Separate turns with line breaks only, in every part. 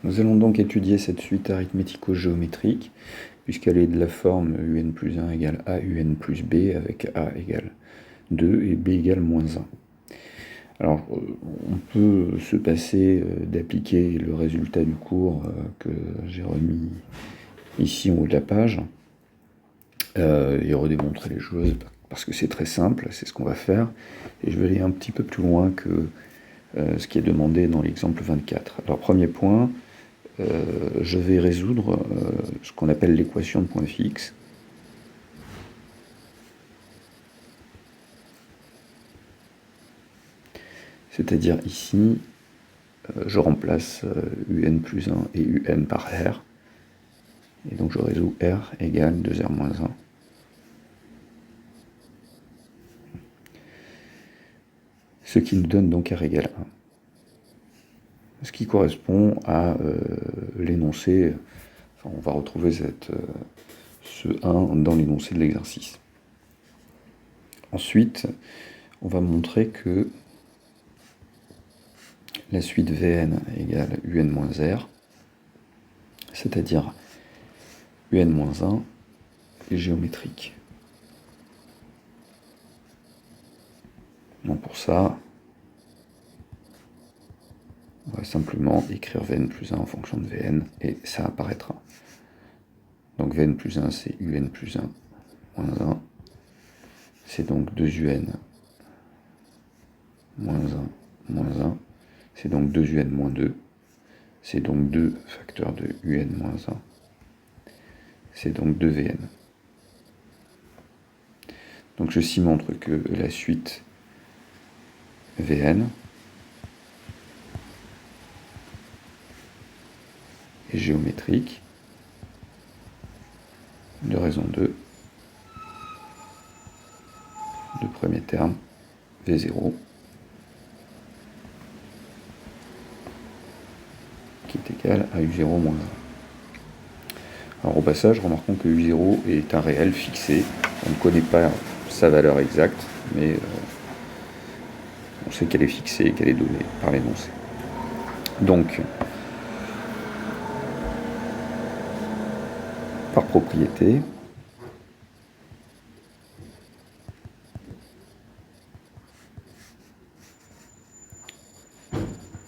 Nous allons donc étudier cette suite arithmético-géométrique, puisqu'elle est de la forme un plus 1 égale a un plus b, avec a égale 2 et b égale moins 1. Alors, on peut se passer d'appliquer le résultat du cours que j'ai remis ici en haut de la page, et redémontrer les choses, parce que c'est très simple, c'est ce qu'on va faire, et je vais aller un petit peu plus loin que ce qui est demandé dans l'exemple 24. Alors, premier point, je vais résoudre ce qu'on appelle l'équation de point fixe. C'est-à-dire ici, je remplace un plus 1 et un par r. Et donc je résous r égale 2r moins 1. Ce qui nous donne donc r égale 1. Ce qui correspond à l'énoncé, enfin, on va retrouver ce 1 dans l'énoncé de l'exercice. Ensuite, on va montrer que la suite Vn égale un moins r, c'est-à-dire un moins 1 est géométrique. Donc pour ça, on va simplement écrire Vn plus 1 en fonction de Vn, et ça apparaîtra. Donc Vn plus 1, c'est un plus 1 moins 1. C'est donc 2un moins 1 moins 1. C'est donc 2un moins 2. C'est donc 2 facteurs de un moins 1. C'est donc 2Vn. Donc ceci montre que la suite Vn est géométrique de raison 2. Le premier terme, V0, qui est égal à U0 moins 1. Alors au passage, remarquons que U0 est un réel fixé. On ne connaît pas sa valeur exacte, mais on sait qu'elle est fixée et qu'elle est donnée par l'énoncé. Donc, par propriété,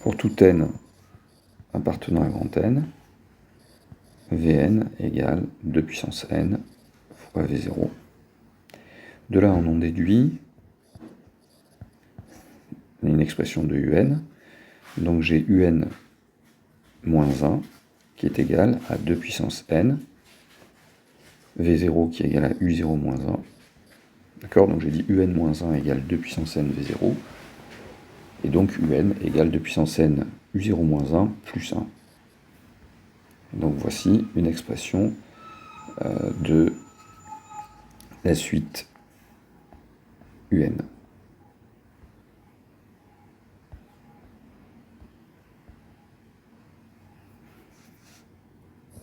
pour tout n appartenant à grand N, Vn égale 2 puissance n fois V0. De là, on en déduit une expression de un. Donc j'ai un moins 1 qui est égal à 2 puissance n, V0 qui est égal à U0 moins 1. D'accord? Donc j'ai dit un moins 1 égale 2 puissance n V0. Et donc un égale 2 puissance n U0 moins 1 plus 1. Donc voici une expression de la suite un.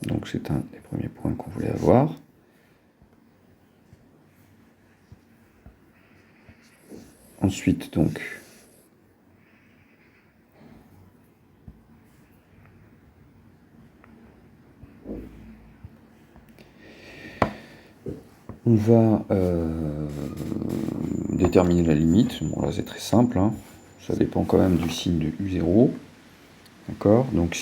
Donc c'est un des premiers points qu'on voulait avoir. Ensuite, donc, on va déterminer la limite. Bon, là, c'est très simple. Hein. Ça dépend quand même du signe de U0. D'accord? Donc,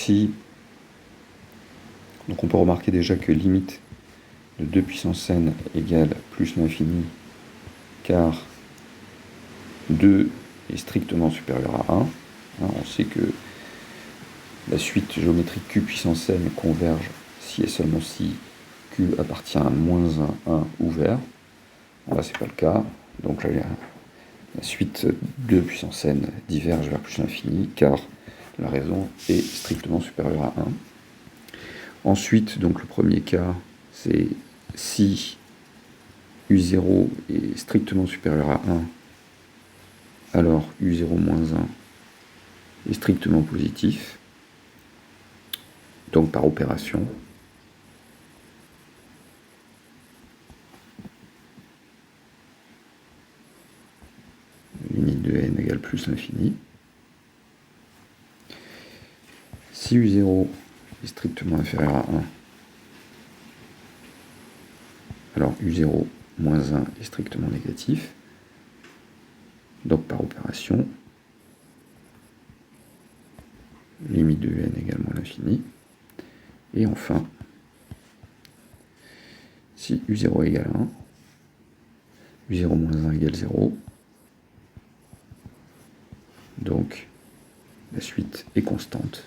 on peut remarquer déjà que limite de 2 puissance n égale plus l'infini, car 2 est strictement supérieur à 1. Hein, on sait que la suite géométrique q puissance n converge si et seulement si q appartient à moins 1 ouvert. Bon, là, c'est pas le cas. Donc là, la suite 2 puissance n diverge vers plus l'infini, car la raison est strictement supérieure à 1. Ensuite, donc le premier cas, c'est si U0 est strictement supérieur à 1, alors U0 moins 1 est strictement positif. Donc par opération, limite de n égale plus l'infini. Si U0 est strictement inférieur à 1, alors U0 moins 1 est strictement négatif. Donc par opération, limite de n égale moins l'infini. Et enfin, si U0 égale 1, U0 moins 1 égale 0, donc la suite est constante,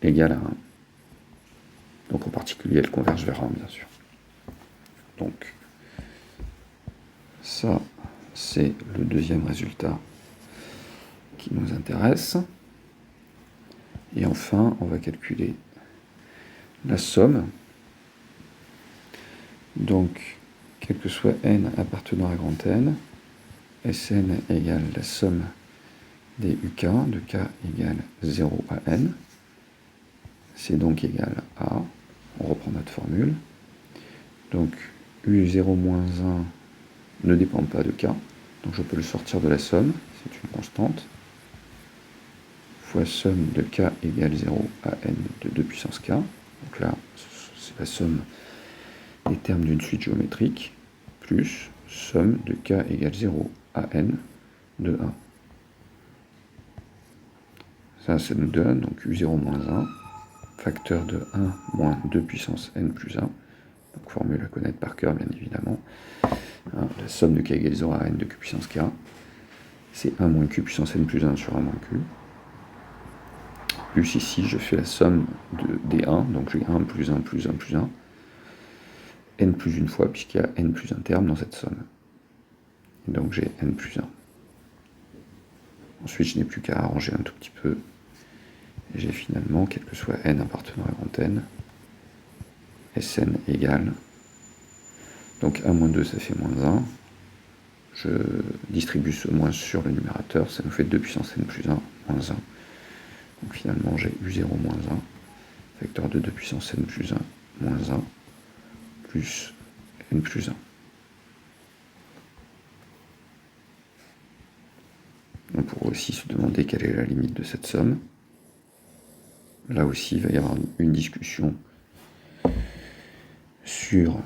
égale à 1. Donc en particulier, elle converge vers 1, bien sûr. Donc, ça, c'est le deuxième résultat qui nous intéresse. Et enfin, on va calculer la somme. Donc, quel que soit n appartenant à grand N, Sn égale la somme des uk, de k égale 0 à n. C'est donc égal à, on reprend notre formule, donc u0 moins 1 ne dépend pas de k, donc je peux le sortir de la somme, c'est une constante, fois somme de k égale 0 à n de 2 puissance k, donc là c'est la somme des termes d'une suite géométrique, plus somme de k égale 0 à n de 1. Ça nous donne donc u0 moins 1, facteur de 1 moins 2 puissance n plus 1, donc formule à connaître par cœur bien évidemment. La somme de k égale 0 à n de q puissance k, c'est 1 moins q puissance n plus 1 sur 1 moins q. Plus ici, je fais la somme des 1, donc j'ai 1 plus 1 plus 1 plus 1, n plus une fois, puisqu'il y a n plus un terme dans cette somme. Et donc j'ai n plus 1. Ensuite, je n'ai plus qu'à arranger un tout petit peu. Et j'ai finalement, quel que soit n appartenant à grand N, Sn égale, donc 1 moins 2, ça fait moins 1. Je distribue ce moins sur le numérateur, ça nous fait 2 puissance n plus 1, moins 1. Donc finalement, j'ai u0 moins 1, facteur de 2 puissance n plus 1, moins 1, plus n plus 1. On pourrait aussi se demander quelle est la limite de cette somme. Là aussi, il va y avoir une discussion sur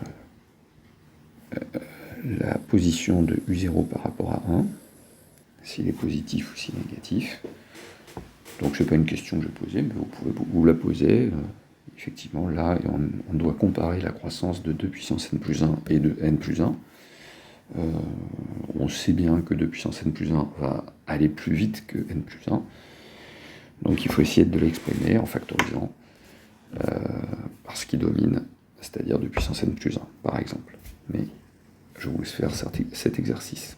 la position de U0 par rapport à 1, s'il est positif ou s'il est négatif. Donc ce n'est pas une question que je posais, mais vous pouvez vous la poser. Effectivement, là, on doit comparer la croissance de 2 puissance n plus 1 et de n plus 1. On sait bien que 2 puissance n plus 1 va aller plus vite que n plus 1. Donc il faut essayer de l'exprimer en factorisant par ce qui domine, c'est-à-dire 2 puissance n plus 1, par exemple. Mais je vous laisse faire cet exercice.